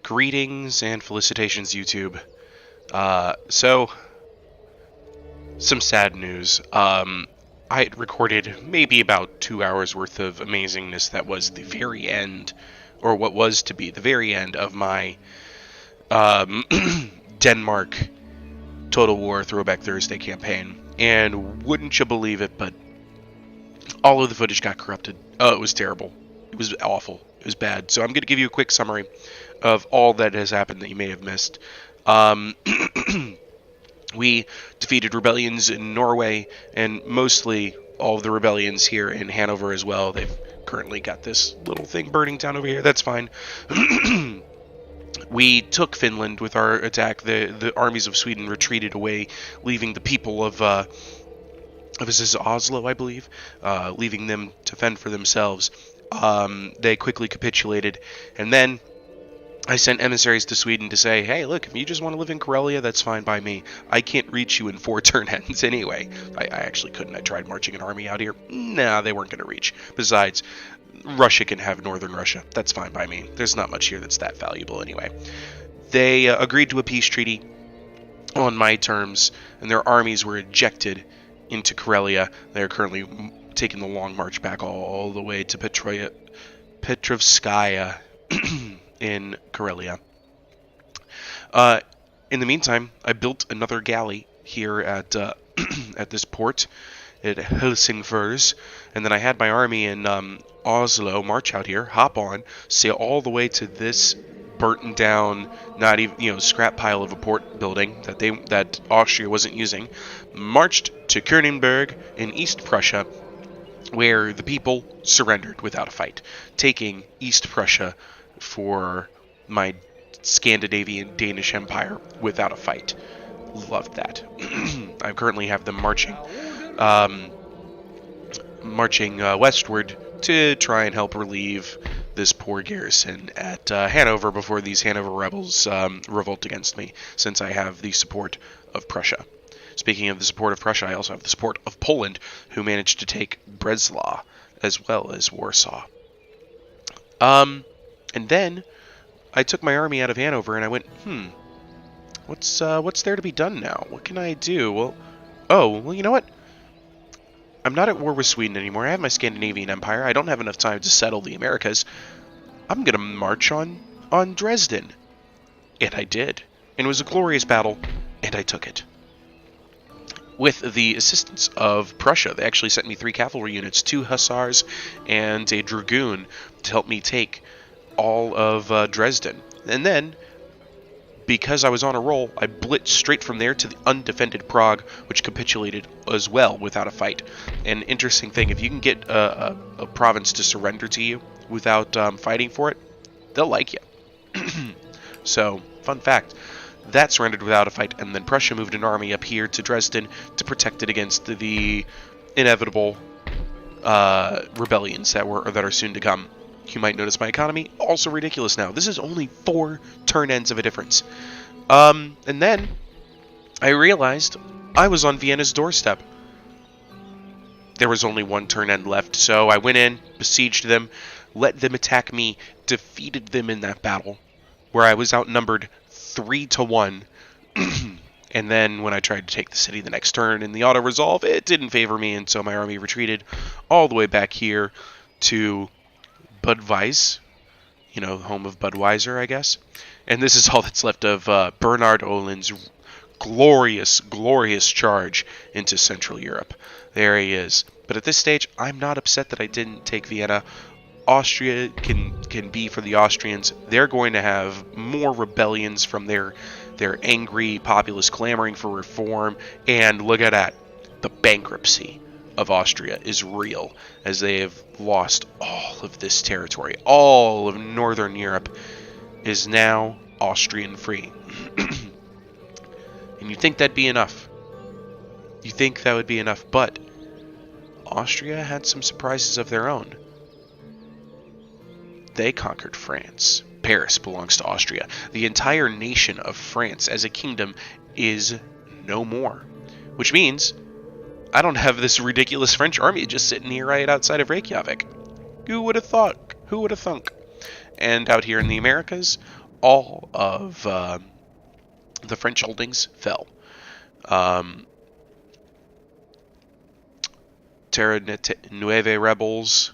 Greetings and felicitations, YouTube. So, some sad news. I had recorded maybe about 2 hours worth of amazingness that was the very end, or what was to be the very end of my Denmark Total War Throwback Thursday campaign. And wouldn't you believe it, but all of the footage got corrupted. Oh, it was terrible. It was awful. It was bad. So I'm going to give you a quick summary of all that has happened that you may have missed. We defeated rebellions in Norway, and mostly all of the rebellions here in Hanover as well. They've currently got this little thing burning down over here. That's fine. We took Finland with our attack. The armies of Sweden retreated away, leaving the people of this is Oslo, I believe, leaving them to fend for themselves. They quickly capitulated, and then I sent emissaries to Sweden to say, hey, look, if you just want to live in Karelia, that's fine by me. I can't reach you in 4 turn ends anyway. I actually couldn't. I tried marching an army out here. Nah, they weren't going to reach. Besides, Russia can have northern Russia. That's fine by me. There's not much here that's that valuable anyway. They agreed to a peace treaty on my terms, and their armies were ejected into Karelia. They're currently taking the long march back all the way to Petrovskaya in Karelia. In the meantime, I built another galley here at at this port at Helsingfors, and then I had my army in Oslo march out here, hop on, sail all the way to this burnt down, not even scrap pile of a port building that Austria wasn't using, marched to Königsberg in East Prussia, where the people surrendered without a fight, taking East Prussia for my Scandinavian Danish Empire without a fight. Loved that. I currently have them marching westward to try and help relieve this poor garrison at Hanover before these Hanover rebels revolt against me, since I have the support of Prussia. Speaking of the support of Prussia, I also have the support of Poland, who managed to take Breslau as well as Warsaw. And then I took my army out of Hanover and I went, what's there to be done now? What can I do? Well, you know what? I'm not at war with Sweden anymore. I have my Scandinavian Empire. I don't have enough time to settle the Americas. I'm going to march on Dresden. And I did. And it was a glorious battle, and I took it. With the assistance of Prussia, they actually sent me 3 cavalry units, 2 hussars, and a dragoon to help me take all of Dresden. And then, because I was on a roll, I blitzed straight from there to the undefended Prague, which capitulated as well without a fight. An interesting thing, if you can get a province to surrender to you without fighting for it, they'll like you. So, fun fact, that surrendered without a fight, and then Prussia moved an army up here to Dresden to protect it against the inevitable rebellions that are soon to come. You might notice my economy also ridiculous now. This is only 4 turn ends of a difference. And then I realized I was on Vienna's doorstep. There was only 1 turn end left, so I went in, besieged them, let them attack me, defeated them in that battle, where I was outnumbered 3-1. And then when I tried to take the city the next turn in the auto-resolve, it didn't favor me, and so my army retreated all the way back here to Budweis, home of Budweiser, I guess. And this is all that's left of Bernhard Oehlen's glorious, glorious charge into Central Europe. There he is. But at this stage, I'm not upset that I didn't take Vienna. Austria can be for the Austrians. They're going to have more rebellions from their angry populace clamoring for reform. And look at that. The bankruptcy of Austria is real, as they have lost all of this territory. All of Northern Europe is now Austrian free. And you think that'd be enough. You think that would be enough, but Austria had some surprises of their own. They conquered France. Paris belongs to Austria. The entire nation of France as a kingdom is no more. Which means I don't have this ridiculous French army just sitting here right outside of Reykjavik. Who would have thought? Who would have thunk? And out here in the Americas, all of the French holdings fell. Terra Nueve rebels,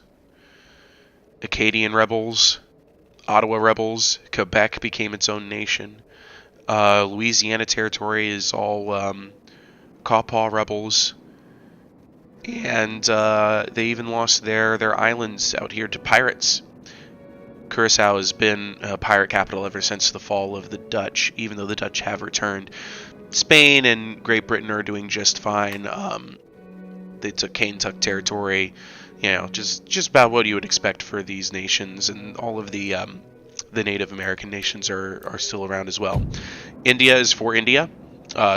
Acadian rebels, Ottawa rebels, Quebec became its own nation. Louisiana territory is all Quapaw rebels, and they even lost their islands out here to pirates. Curacao has been a pirate capital ever since the fall of the Dutch, even though the Dutch have returned. Spain and Great Britain are doing just fine. They took Kentuck territory, just about what you would expect for these nations, and all of the Native American nations are still around as well. India is for India.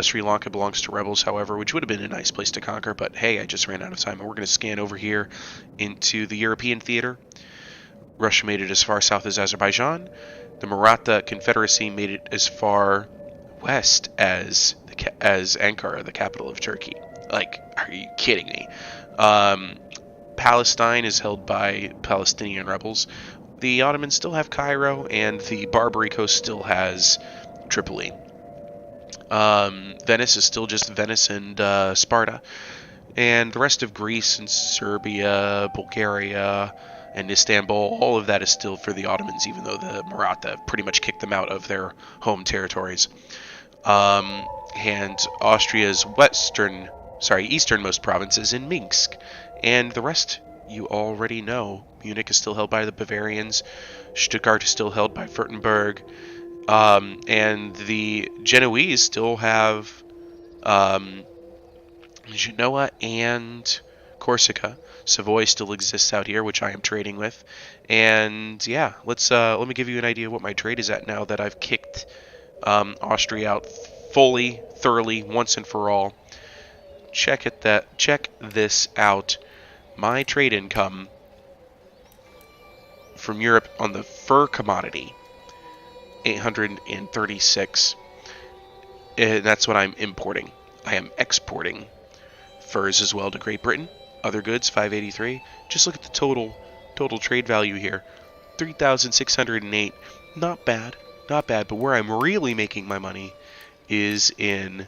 Sri Lanka belongs to rebels, however, which would have been a nice place to conquer, but hey, I just ran out of time, and we're going to scan over here into the European theater. Russia made it as far south as Azerbaijan. The Maratha Confederacy made it as far west as Ankara, the capital of Turkey. Like, are you kidding me? Palestine is held by Palestinian rebels. The Ottomans still have Cairo, and the Barbary Coast still has Tripoli. Venice is still just Venice and Sparta. And the rest of Greece and Serbia, Bulgaria, and Istanbul, all of that is still for the Ottomans, even though the Maratha pretty much kicked them out of their home territories. And Austria's easternmost province is in Minsk. And the rest you already know. Munich is still held by the Bavarians. Stuttgart is still held by Württemberg. And the Genoese still have Genoa and Corsica. Savoy still exists out here, which I am trading with. And yeah, let me give you an idea of what my trade is at now that I've kicked Austria out fully, thoroughly, once and for all. Check this out. My trade income from Europe on the fur commodity, 836. And that's what I'm importing. I am exporting furs as well to Great Britain. Other goods, 583. Just look at the total trade value here, 3,608. Not bad. But where I'm really making my money is in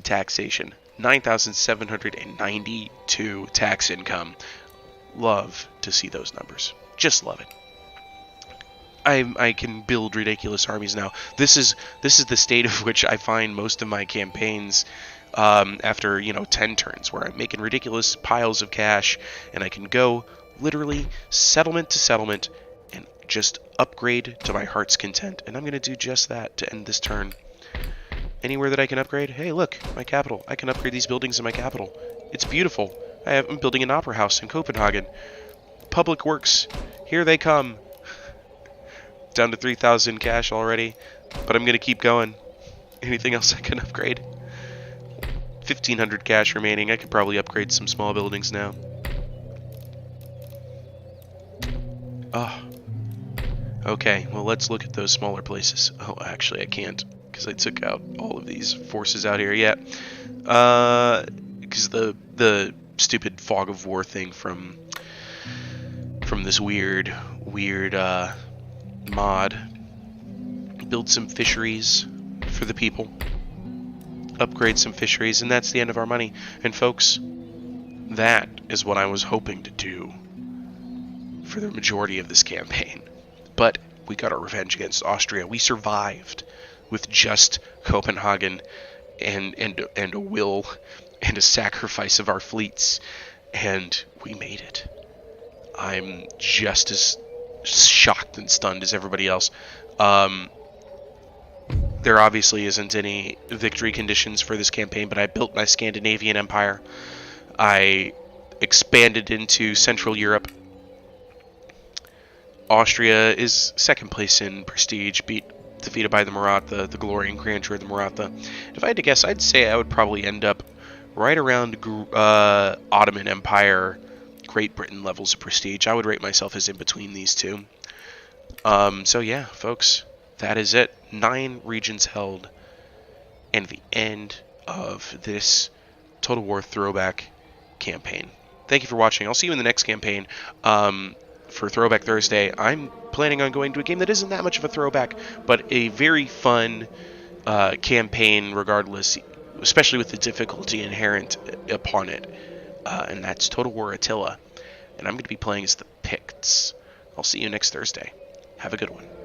taxation. 9,792 tax income. Love to see those numbers. Just love it. I can build ridiculous armies now. This is the state of which I find most of my campaigns after 10 turns, where I'm making ridiculous piles of cash, and I can go literally settlement to settlement and just upgrade to my heart's content. And I'm going to do just that to end this turn. Anywhere that I can upgrade, hey look, my capital. I can upgrade these buildings in my capital. It's beautiful. I'm building an opera house in Copenhagen. Public works, here they come. Down to 3,000 cash already, but I'm going to keep going. Anything else I can upgrade? 1,500 cash remaining. I could probably upgrade some small buildings now. Oh. Okay, well, let's look at those smaller places. Oh, actually, I can't, because I took out all of these forces out here. Yeah. Because the stupid fog of war thing from this weird mod. Build some fisheries for the people. Upgrade some fisheries, and that's the end of our money. And folks, that is what I was hoping to do for the majority of this campaign. But we got our revenge against Austria. We survived with just Copenhagen and a will and a sacrifice of our fleets, and we made it. I'm just as shocked and stunned as everybody else. There obviously isn't any victory conditions for this campaign, but I built my Scandinavian empire. I expanded into Central Europe. Austria is second place in prestige, defeated by the Maratha, the glory and grandeur of the Maratha. If I had to guess, I'd say I would probably end up right around Ottoman Empire, Great Britain levels of prestige. I would rate myself as in between these two. So yeah, folks, that is it. 9 regions held, and the end of this Total War Throwback campaign. Thank you for watching. I'll see you in the next campaign. for Throwback Thursday, I'm planning on going to a game that isn't that much of a throwback, but a very fun campaign regardless, especially with the difficulty inherent upon it. And that's Total War Attila. And I'm going to be playing as the Picts. I'll see you next Thursday. Have a good one.